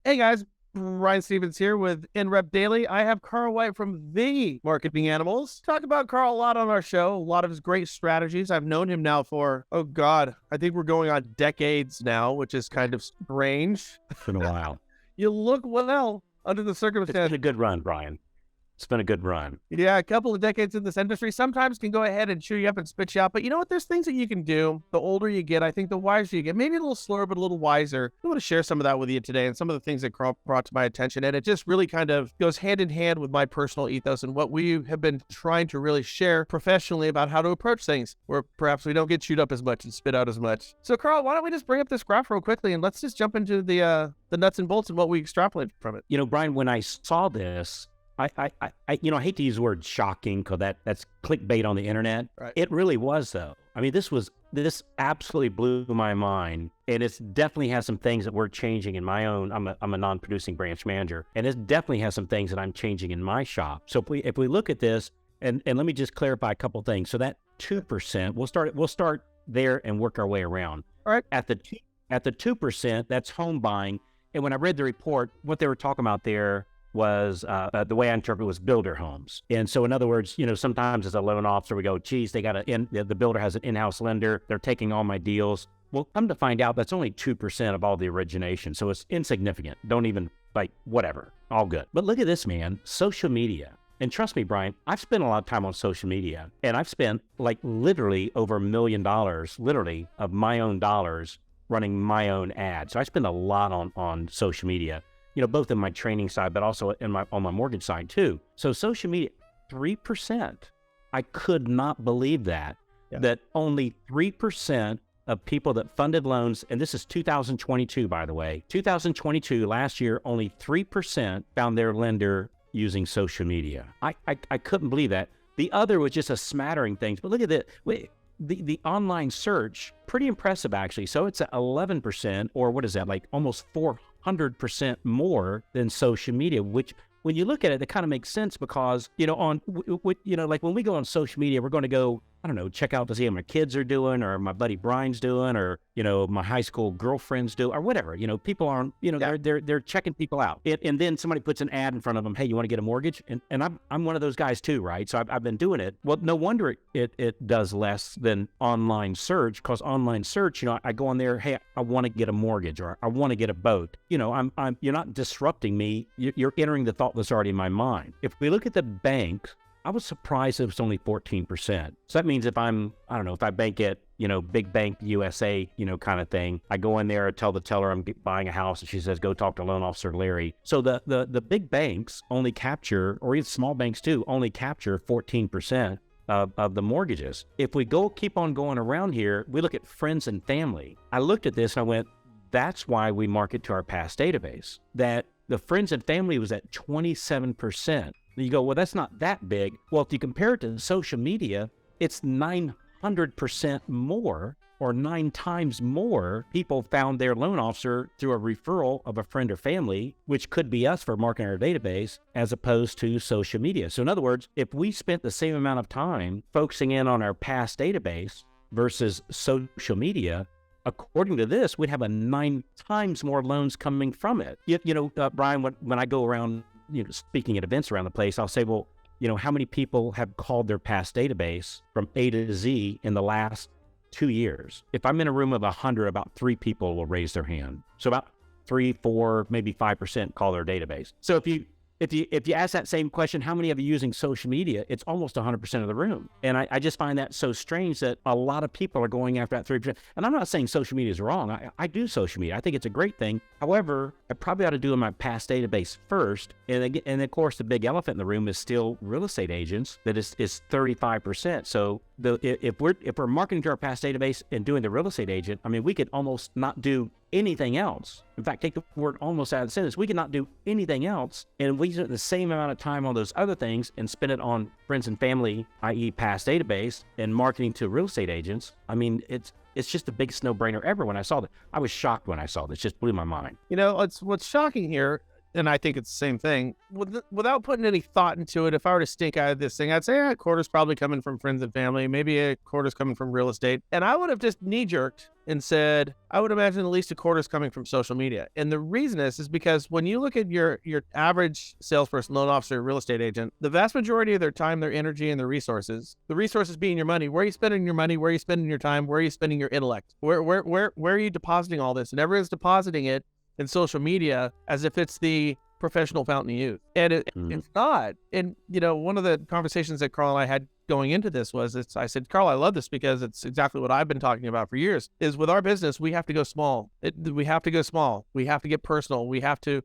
Hey guys, Ryan Stevens here with InRep Daily. I have Carl White from The Marketing Animals. Talk about Carl a lot on our show, a lot of his great strategies. I've known him now for, oh God, I think we're going on decades now, which is kind of strange. It's been a while. You look well under the It's circumstances. been a good run, Brian. It's been a good run. Yeah, a couple of decades in this industry sometimes can go ahead and chew you up and spit you out. But you know what? There's things that you can do. The older you get, I think the wiser you get. Maybe a little slower, but a little wiser. I want to share some of that with you today and some of the things that Carl brought to my attention. And it just really kind of goes hand in hand with my personal ethos and what we have been trying to really share professionally about how to approach things where perhaps we don't get chewed up as much and spit out as much. So Carl, why don't we just bring up this graph real quickly and let's just jump into the nuts and bolts and what we extrapolate from it. You know, Brian, when I saw this, I hate to use the word shocking because that's clickbait on the internet. Right. It really was, though. I mean, this absolutely blew my mind, and it definitely has some things that we're changing in my own. I'm a non-producing branch manager, and it definitely has some things that I'm changing in my shop. So if we look at this, and let me just clarify a couple things. So that 2%, we'll start there and work our way around. All right. At the 2%, that's home buying, and when I read the report, what they were talking about there was the way I interpret it was builder homes. And so in other words, you know, sometimes as a loan officer, we go, geez, the builder has an in-house lender. They're taking all my deals. Well, come to find out that's only 2% of all the origination. So it's insignificant. Don't even whatever, all good. But look at this, man, social media. And trust me, Brian, I've spent a lot of time on social media, and I've spent literally over $1 million, literally of my own dollars running my own ads. So I spend a lot on social media. You know, both in my training side, but also on my mortgage side too. So social media, 3%. I could not believe that only 3% of people that funded loans, and this is 2022, by the way, 2022, last year, only 3% found their lender using social media. I couldn't believe that. The other was just a smattering things, but look at it. The online search, pretty impressive actually. So it's at 11%, or what is that, like almost 400% more than social media, which when you look at it, it kind of makes sense because, you know, like when we go on social media, we're going to go, I don't know, check out to see how my kids are doing, or my buddy Brian's doing, or, you know, my high school girlfriend's doing, or whatever. You know, people aren't, you know, they're checking people out. And then somebody puts an ad in front of them. Hey, you want to get a mortgage? And I'm one of those guys too, right? So I've been doing it. Well, no wonder it does less than online search, because online search, you know, I go on there, hey, I want to get a mortgage, or I want to get a boat. You know, you're not disrupting me. You're entering the thought that's already in my mind. If we look at the bank, I was surprised it was only 14%. So that means if I bank at, you know, Big Bank USA, you know, kind of thing, I go in there and tell the teller I'm buying a house, and she says, go talk to loan officer Larry. So the big banks only capture, or even small banks too, only capture 14% of the mortgages. If we keep on going around here, we look at friends and family. I looked at this and I went, that's why we market to our past database. That the friends and family was at 27%. You go, well, that's not that big. Well, if you compare it to social media, it's 900% more, or 9 times more people found their loan officer through a referral of a friend or family, which could be us for marketing our database, as opposed to social media. So in other words, if we spent the same amount of time focusing in on our past database versus social media, according to this, we'd have 9 times more loans coming from it. You know, Brian, when I go around, you know, speaking at events around the place, I'll say, well, you know, how many people have called their past database from A to Z in the last 2 years? If I'm in a room of 100, about 3 people will raise their hand. So about 3, 4, maybe 5% call their database. So if you ask that same question, how many of you using social media? It's almost 100% of the room. And I just find that so strange that a lot of people are going after that 3%. And I'm not saying social media is wrong. I do social media. I think it's a great thing. However, I probably ought to do in my past database first. And of course, the big elephant in the room is still real estate agents. That is 35%. So if we're marketing to our past database and doing the real estate agent, I mean, we could almost not do anything else. In fact, take the word almost out of the sentence. We cannot do anything else, and we spend the same amount of time on those other things and spend it on friends and family, i.e. past database, and marketing to real estate agents. I mean, it's just the biggest no-brainer ever. When I saw that, I was shocked when I saw this. It just blew my mind. You know, what's shocking here, and I think it's the same thing. Without putting any thought into it, if I were to stink out of this thing, I'd say a quarter's probably coming from friends and family, maybe a quarter's coming from real estate. And I would have just knee-jerked and said, I would imagine at least a quarter's coming from social media. And the reason is because when you look at your average salesperson, loan officer, real estate agent, the vast majority of their time, their energy, and their resources, the resources being your money, where are you spending your money? Where are you spending your time? Where are you spending your intellect? Where are you depositing all this? And everyone's depositing it in social media as if it's the professional fountain of youth. And it's not. And, one of the conversations that Carl and I had going into this was, I said, Carl, I love this because it's exactly what I've been talking about for years, is with our business, we have to go small. We have to go small. We have to get personal.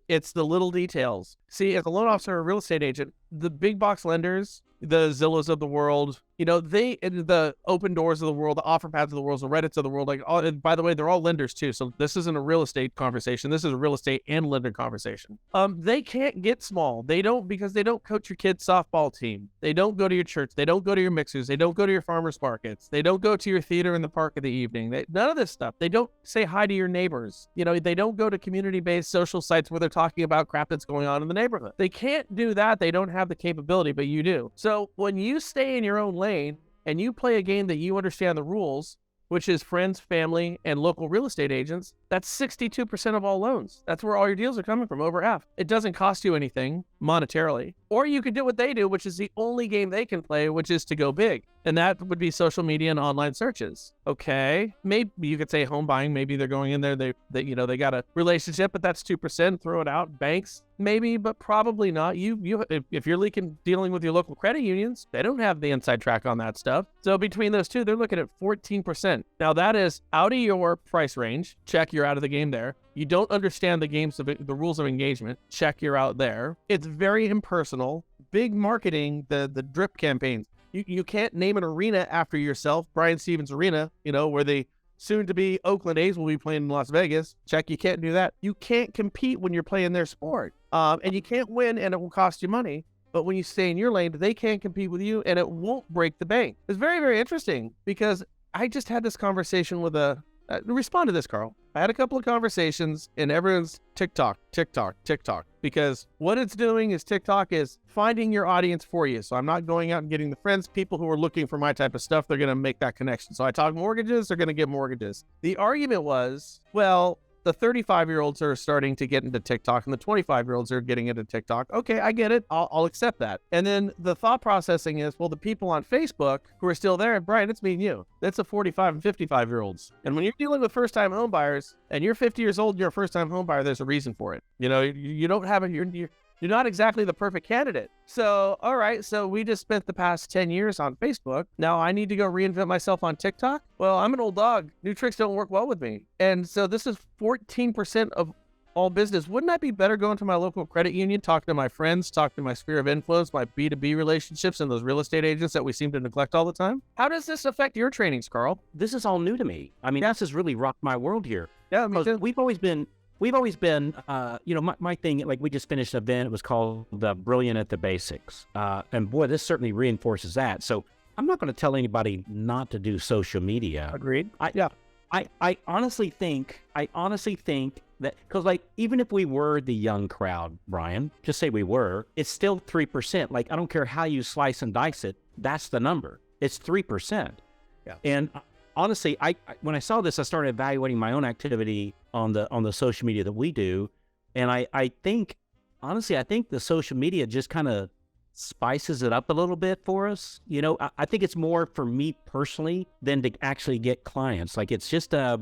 It's the little details. See, as a loan officer or a real estate agent, the big box lenders, the Zillows of the world, the Open Doors of the world, the OfferPads of the world, the Reddits of the world, and by the way, they're all lenders too. So this isn't a real estate conversation. This is a real estate and lender conversation. They can't get small. They don't, because they don't coach your kid's softball team. They don't go to your church. They don't go to your mixers. They don't go to your farmers markets. They don't go to your theater in the park of the evening. None of this stuff. They don't say hi to your neighbors. They don't go to community-based social sites where they're talking about crap that's going on in the neighborhood. They can't do that. They don't have the capability, but you do. So when you stay in your own lane and you play a game that you understand the rules, which is friends, family, and local real estate agents, that's 62% of all loans. That's where all your deals are coming from, over half. It doesn't cost you anything monetarily. Or you could do what they do, which is the only game they can play, which is to go big. And that would be social media and online searches. Okay, maybe you could say home buying. Maybe they're going in there, they got a relationship, but that's 2%. Throw it out. Banks, maybe, but probably not. If you're dealing with your local credit unions, they don't have the inside track on that stuff. So between those two, they're looking at 14%. Now that is out of your price range. Check, you're out of the game there. You don't understand the rules of engagement. Check, you're out there. It's very impersonal. Big marketing, the drip campaigns. You can't name an arena after yourself, Brian Stevens Arena, where the soon-to-be Oakland A's will be playing in Las Vegas. Check, you can't do that. You can't compete when you're playing their sport. And you can't win, and it will cost you money. But when you stay in your lane, they can't compete with you, and it won't break the bank. It's very, very interesting, because I just had this conversation with respond to this, Carl. I had a couple of conversations, and everyone's TikTok, because what it's doing is TikTok is finding your audience for you. So I'm not going out and getting the friends, people who are looking for my type of stuff. They're going to make that connection. So I talk mortgages, they're going to get mortgages. The argument was, well, the 35-year-olds are starting to get into TikTok and the 25-year-olds are getting into TikTok. Okay, I get it. I'll accept that. And then the thought processing is, well, the people on Facebook who are still there, Brian, it's me and you. That's the 45 and 55-year-olds. And when you're dealing with first-time home buyers and you're 50 years old and you're a first-time home buyer, there's a reason for it. You don't have you're not exactly the perfect candidate. So, all right, so we just spent the past 10 years on Facebook. Now I need to go reinvent myself on TikTok? Well, I'm an old dog. New tricks don't work well with me. And so this is 14% of all business. Wouldn't I be better going to my local credit union, talking to my friends, talking to my sphere of influence, my B2B relationships, and those real estate agents that we seem to neglect all the time? How does this affect your trainings, Carl? This is all new to me. I mean, this has really rocked my world here. Yeah, me too. We've always been, my thing, like we just finished an event, it was called Brilliant at the Basics. And boy, this certainly reinforces that. So I'm not going to tell anybody not to do social media. Agreed. I honestly think that, because like, even if we were the young crowd, Brian, just say we were, it's still 3%. Like, I don't care how you slice and dice it. That's the number. It's 3%. Yeah. And honestly, when I saw this, I started evaluating my own activity on the social media that we do. And I think the social media just kind of spices it up a little bit for us. I think it's more for me personally than to actually get clients. Like, it's just a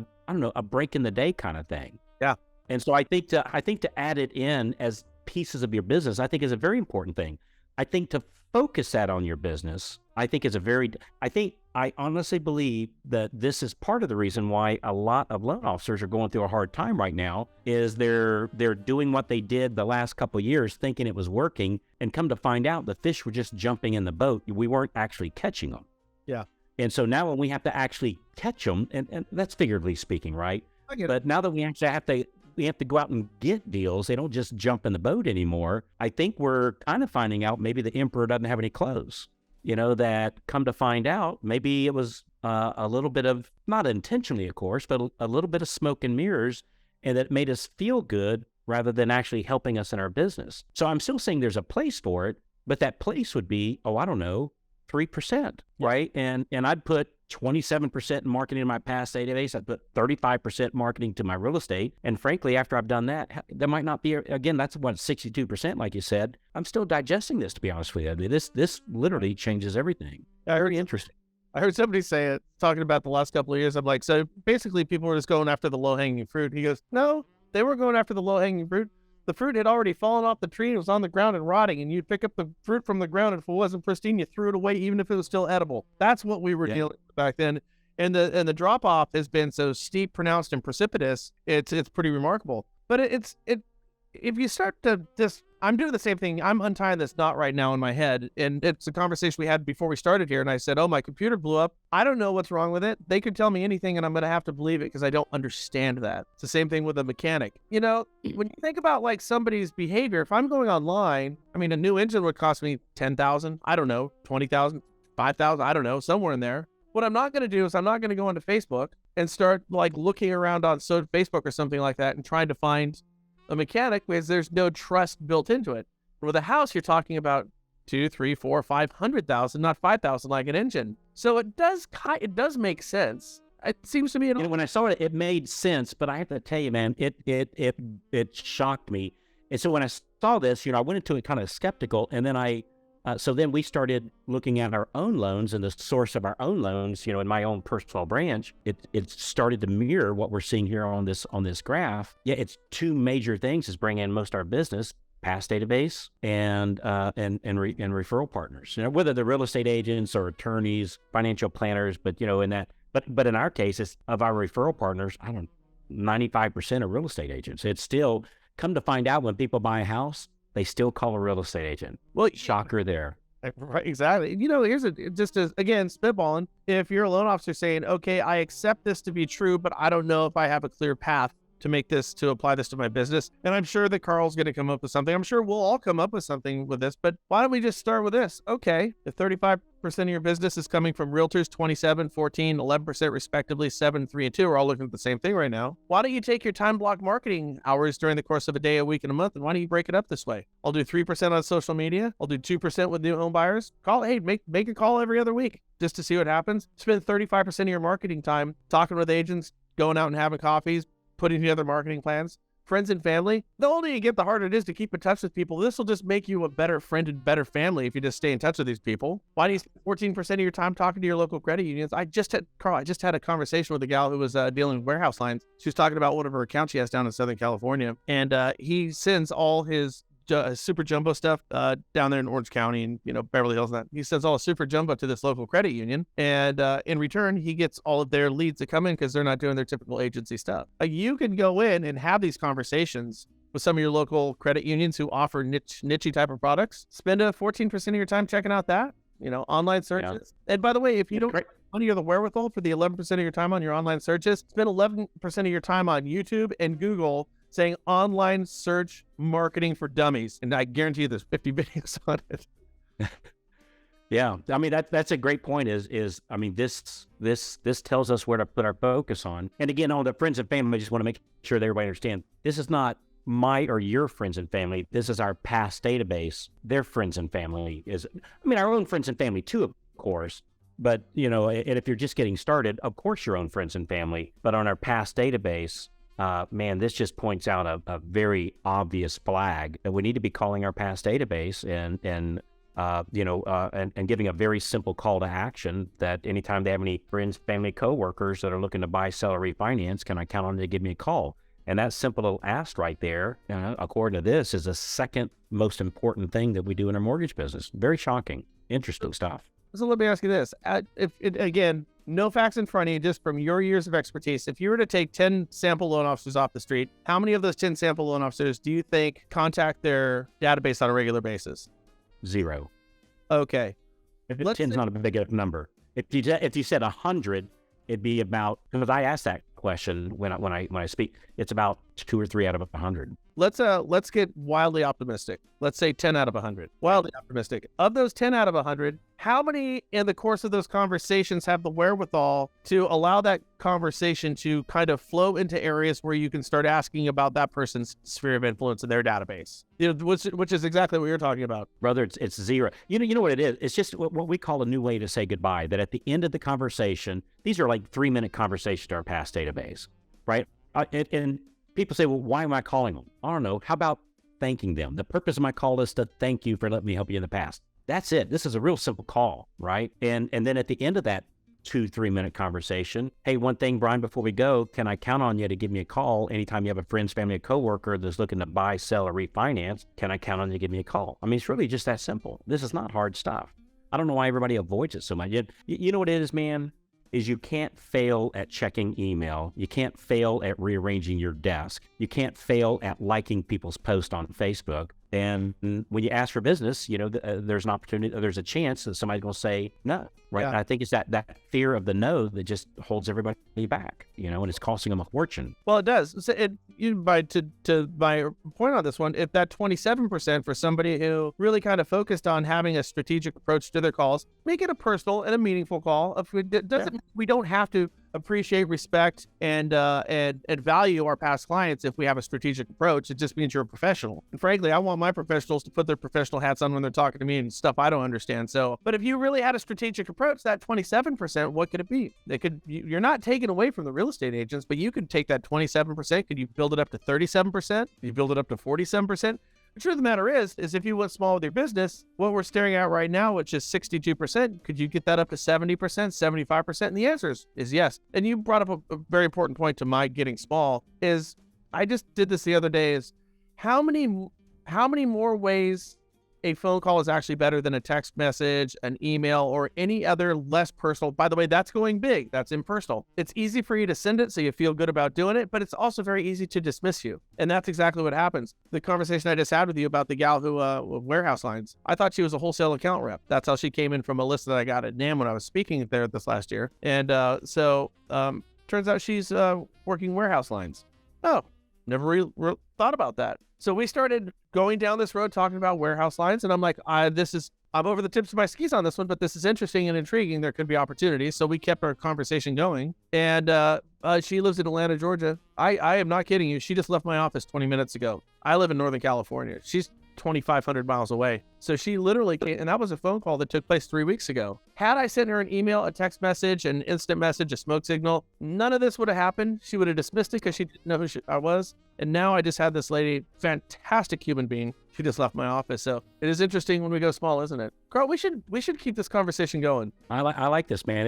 break in the day kind of thing. Yeah. And so I think to add it in as pieces of your business, I think is a very important thing. I think to focus that on your business, I honestly believe that this is part of the reason why a lot of loan officers are going through a hard time right now, is they're doing what they did the last couple of years thinking it was working, and come to find out the fish were just jumping in the boat. We weren't actually catching them. Yeah. And so now when we have to actually catch them, and that's figuratively speaking, right? I get it. But now that we actually have to go out and get deals, they don't just jump in the boat anymore. I think we're kind of finding out maybe the emperor doesn't have any clothes. That come to find out, maybe it was a little bit of, not intentionally, of course, but a little bit of smoke and mirrors, and that made us feel good rather than actually helping us in our business. So I'm still saying there's a place for it, but that place would be, I don't know, 3%, right? And I'd put 27% in marketing in my past database. I'd put 35% marketing to my real estate. And frankly, after I've done that, there might not be, again, that's 62%, like you said. I'm still digesting this, to be honest with you. I mean, this literally changes everything. Very interesting. I heard somebody say it, talking about the last couple of years. I'm like, so basically people were just going after the low-hanging fruit. He goes, no, they were going after the low-hanging fruit. The fruit had already fallen off the tree and was on the ground and rotting, and you'd pick up the fruit from the ground, and if it wasn't pristine, you threw it away, even if it was still edible. That's what we were dealing with back then. And the drop-off has been so steep, pronounced, and precipitous, it's pretty remarkable. But if you start to just, I'm doing the same thing. I'm untying this knot right now in my head. And it's a conversation we had before we started here. And I said, oh, my computer blew up. I don't know what's wrong with it. They could tell me anything and I'm going to have to believe it because I don't understand that. It's the same thing with a mechanic. You know, when you think about like somebody's behavior, if I'm going online, I mean, a new engine would cost me $10,000. I don't know, $20,000, $5,000. I don't know, somewhere in there. What I'm not going to do is I'm not going to go onto Facebook and start like looking around on Facebook or something like that and trying to find a mechanic because there's no trust built into it. With a house, you're talking about 2, 3, 4, 500,000, not 5,000 like an engine. So it does make sense. It seems to me. When I saw it, it made sense. But I have to tell you, man, it shocked me. And so when I saw this, I went into it kind of skeptical, and then so then we started looking at our own loans and the source of our own loans, in my own personal branch. It started to mirror what we're seeing here on this graph. Yeah, it's two major things is bringing in most of our business: past database and referral partners. Whether they're real estate agents or attorneys, financial planners, but but in our case, it's of our referral partners. 95% are real estate agents. It's still, come to find out, when people buy a house, they still call a real estate agent. Well, shocker there. Right, exactly. Here's just as, again, spitballing. If you're a loan officer saying, okay, I accept this to be true, but I don't know if I have a clear path to apply this to my business. And I'm sure that Carl's going to come up with something. I'm sure we'll all come up with something with this, but why don't we just start with this? Okay, if 35% of your business is coming from realtors, 27, 14, 11% respectively, 7, 3, and 2, we're all looking at the same thing right now. Why don't you take your time block marketing hours during the course of a day, a week, and a month, and why don't you break it up this way? I'll do 3% on social media. I'll do 2% with new home buyers. Make a call every other week just to see what happens. Spend 35% of your marketing time talking with agents, going out and having coffees, putting together marketing plans. Friends and family, the older you get, the harder it is to keep in touch with people. This will just make you a better friend and better family if you just stay in touch with these people. Why do you spend 14% of your time talking to your local credit unions? I just had a conversation with a gal who was dealing with warehouse lines. She was talking about one of her accounts she has down in Southern California, and he sends all his super jumbo stuff down there in Orange County and Beverly Hills and that. He sends all the super jumbo to this local credit union, and in return he gets all of their leads that come in because they're not doing their typical agency stuff. You can go in and have these conversations with some of your local credit unions who offer niche type of products. Spend 14% of your time checking out that online searches. Yeah. And by the way, if you don't have money or the wherewithal for the 11% of your time on your online searches, spend 11% of your time on YouTube and Google saying online search marketing for dummies. And I guarantee you there's 50 videos on it. Yeah. I mean, that's a great point this tells us where to put our focus on. And again, all the friends and family, I just want to make sure that everybody understands this is not my or your friends and family. This is our past database. Their friends and family our own friends and family too, of course. But, and if you're just getting started, of course, your own friends and family. But on our past database, this just points out a very obvious flag that we need to be calling our past database and giving a very simple call to action that anytime they have any friends, family, coworkers that are looking to buy, sell, or refinance, can I count on them to give me a call? And that simple little ask right there, according to this, is the second most important thing that we do in our mortgage business. Very shocking, interesting stuff. So let me ask you this. Again, no facts in front of you, just from your years of expertise. If you were to take 10 sample loan officers off the street, how many of those 10 sample loan officers do you think contact their database on a regular basis? 0. Okay. If 10's not a big enough number. If you said 100, it'd be about, because I asked that question when I speak, it's about 2 or 3 out of 100. let's get wildly optimistic. Let's say 10 out of 100. Wildly optimistic. Of those 10 out of 100, how many in the course of those conversations have the wherewithal to allow that conversation to kind of flow into areas where you can start asking about that person's sphere of influence in their database? Which is exactly what you're talking about. Brother, it's zero. You know what it is? It's just what we call a new way to say goodbye, that at the end of the conversation, these are like 3-minute conversations to our past database, right? And people say, well, why am I calling them? I don't know. How about thanking them? The purpose of my call is to thank you for letting me help you in the past. That's it. This is a real simple call, right? And then at the end of that 2-3-minute conversation, hey, one thing, Brian, before we go, can I count on you to give me a call anytime you have a friend's family, a coworker that's looking to buy, sell, or refinance? Can I count on you to give me a call? I mean, it's really just that simple. This is not hard stuff. I don't know why everybody avoids it so much. You know what it is, man? Is you can't fail at checking email. You can't fail at rearranging your desk. You can't fail at liking people's posts on Facebook. And when you ask for business, there's an opportunity, there's a chance that somebody's going to say no, right? Yeah. And I think it's that fear of the no that just holds everybody back, and it's costing them a fortune. Well, it does. So to my point on this one, if that 27% for somebody who really kind of focused on having a strategic approach to their calls, make it a personal and a meaningful call. We don't have to appreciate, respect, and value our past clients if we have a strategic approach. It just means you're a professional. And frankly, I want my professionals to put their professional hats on when they're talking to me and stuff I don't understand. So, but if you really had a strategic approach, that 27%, what could it be? You're not taking away from the real estate agents, but you could take that 27%. Could you build it up to 37%? Could you build it up to 47%? The truth of the matter is if you went small with your business, what we're staring at right now, which is 62%, could you get that up to 70%, 75%? And the answer is yes. And you brought up a very important point to my getting small is, I just did this the other day, is how many more ways a phone call is actually better than a text message, an email, or any other less personal. By the way, that's going big. That's impersonal. It's easy for you to send it so you feel good about doing it, but it's also very easy to dismiss you. And that's exactly what happens. The conversation I just had with you about the gal who warehouse lines, I thought she was a wholesale account rep. That's how she came in from a list that I got at NAM when I was speaking there this last year. And turns out she's working warehouse lines. Oh, never thought about that. So we started going down this road talking about warehouse lines, and I'm like, I'm over the tips of my skis on this one, but this is interesting and intriguing. There could be opportunities. So we kept our conversation going. And she lives in Atlanta, Georgia. I am not kidding you. She just left my office 20 minutes ago. I live in Northern California. She's 2,500 miles away. So she literally came, and that was a phone call that took place 3 weeks ago. Had I sent her an email, a text message, an instant message, a smoke signal, none of this would have happened. She would have dismissed it because she didn't know who I was. And now I just had this lady, fantastic human being. She just left my office. So it is interesting when we go small, isn't it? Carl, we should keep this conversation going. I like this, man.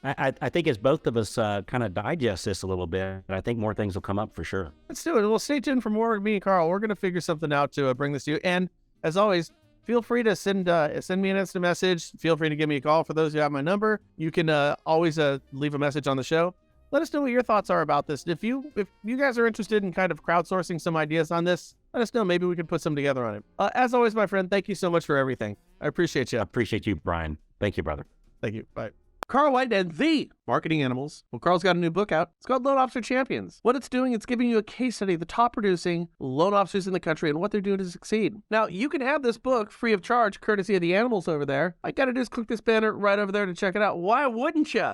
I think as both of us kind of digest this a little bit, I think more things will come up for sure. Let's do it. Well, stay tuned for more of me and Carl. We're going to figure something out to bring this to you. And as always, feel free to send me an instant message. Feel free to give me a call. For those who have my number, you can always leave a message on the show. Let us know what your thoughts are about this. If you guys are interested in kind of crowdsourcing some ideas on this, let us know. Maybe we can put some together on it. As always, my friend, thank you so much for everything. I appreciate you. I appreciate you, Brian. Thank you, brother. Thank you. Bye. Carl White and the Marketing Animals. Well, Carl's got a new book out. It's called Loan Officer Champions. What it's doing, it's giving you a case study of the top producing loan officers in the country and what they're doing to succeed. Now, you can have this book free of charge, courtesy of the animals over there. All you got to do is click this banner right over there to check it out. Why wouldn't you?